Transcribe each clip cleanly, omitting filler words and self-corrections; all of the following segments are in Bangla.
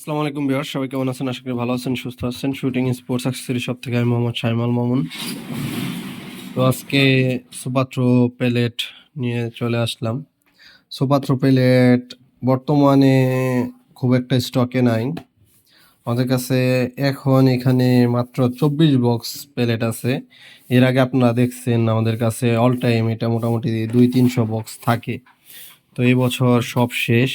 আসসালামু আলাইকুম ভিউয়ার্স, সবাই কেমন আছেন? আশা করি ভালো আছেন, সুস্থ আছেন। শুটিং স্পোর্টস অ্যাক্সেসরি শপ থেকে আমি মোহাম্মদ শাইমাল মামুন। তো আজকে সুপাত্র পেলেট নিয়ে চলে আসলাম। সুপাত্র পেলেট বর্তমানে খুব একটা স্টকে নাই আমাদের কাছে। এখন এখানে মাত্র 24 বক্স পেলেট আছে। এর আগে আপনারা দেখছেন আমাদের কাছে অল টাইম এটা মোটামুটি 200-300 বক্স থাকে। তো এই বছর সব শেষ,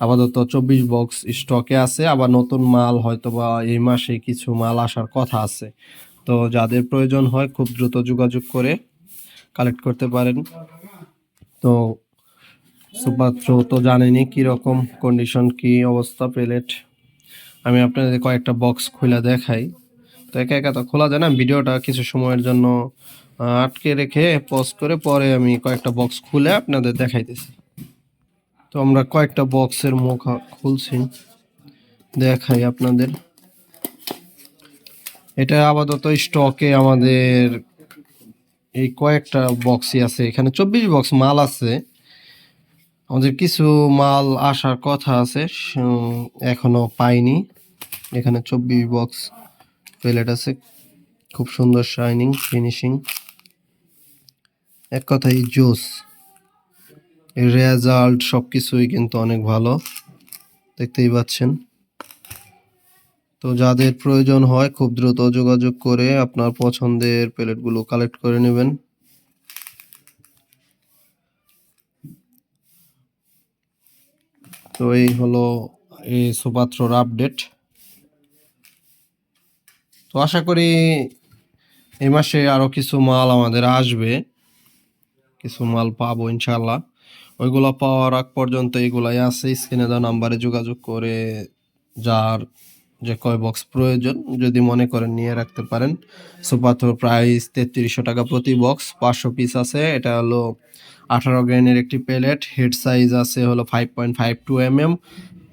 আপাতত 24 বক্স স্টকে আছে। আবার নতুন মাল হয়তোবা এই মাসে কিছু মাল আসার কথা আছে। তো যাদের প্রয়োজন হয় খুব দ্রুত যোগাযোগ করে কালেক্ট করতে পারেন। তো সুপাত্র তো জানেনই কীরকম কন্ডিশন, কি অবস্থা পেলেট। আমি আপনাদের কয়েকটা বক্স খুলে দেখাই। তো একা একা তো খোলা যায় না, ভিডিওটা কিছু সময়ের জন্য আটকে রেখে পজ করে পরে আমি কয়েকটা বক্স খুলে আপনাদের দেখাইতেছি। তো আমরা কয়েকটা বক্সের মুখ খুলছি, দেখাই আপনাদের। এটা আপাতত স্টকে আমাদের এই কয়েকটা বক্সই আছে। এখানে 24 বক্স মাল আছে। আমাদের কিছু মাল আসার কথা আছে, এখনো পাইনি। এখানে 24 বক্স প্লেট আছে, খুব সুন্দর শাইনিং ফিনিশিং, এক কথাই জোস। রেজাল্ট সবকিছুই কিন্তু অনেক ভালো, দেখতেই পাচ্ছেন। তো যাদের প্রয়োজন হয় খুব দ্রুত যোগাযোগ করে আপনার পছন্দের প্লেটগুলো কালেক্ট করে নেবেন। তো এই হলো এই সুপাত্রর আপডেট। তো আশা করি এই মাসে আরও কিছু মাল আমাদের আসবে, কিছু মাল পাবো ইনশাল্লাহ। ওইগুলো পাওয়ার আগ পর্যন্ত এগুলাই আছে। স্ক্রিনে দেওয়া নাম্বারে যোগাযোগ করে যার যে কয় বক্স প্রয়োজন যদি মনে করেন নিয়ে রাখতে পারেন। সুপাত্র প্রাইস 3300 টাকা প্রতি বক্স, 500 পিস আছে। এটা হলো 18 গ্রেনের একটি প্লেট। হেড সাইজ আছে হলো 5.52 mm,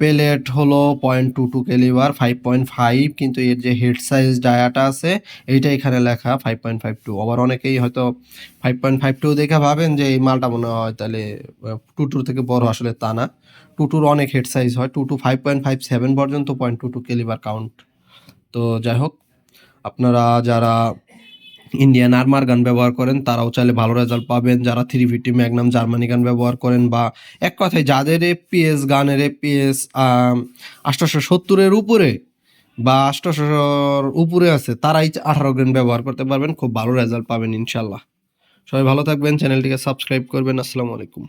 প্লেট হলো 0.22 ক্যালিবার 5.5, কিন্তু এর যে হেড সাইজ ডায়াটা আছে এইটা এখানে লেখা 5.52। আবার অনেকেই হয়তো 5.52 দেখে ভাবেন যে এই মালটা মনে হয় তাহলে টুটুর থেকে বড়, আসলে তা না। টুটুর অনেক হেড সাইজ হয়, 5.57 পর্যন্ত 0.22 ক্যালিবার কাউন্ট। তো যাই হোক, আপনারা যারা ইন্ডিয়ান আর্মার গান ব্যবহার করেন তারাও চাইলে ভালো রেজাল্ট পাবেন। যারা 350 ম্যাগনাম জার্মানি গান ব্যবহার করেন, বা এক কথায় যাদের এপিএস গানের এপিএস 870-এর উপরে বা 800-র উপরে আছে, তারাই 18 গ্রেন ব্যবহার করতে পারবেন, খুব ভালো রেজাল্ট পাবেন ইনশাল্লাহ। সবাই ভালো থাকবেন, চ্যানেলটিকে সাবস্ক্রাইব করবেন। আসসালামু আলাইকুম।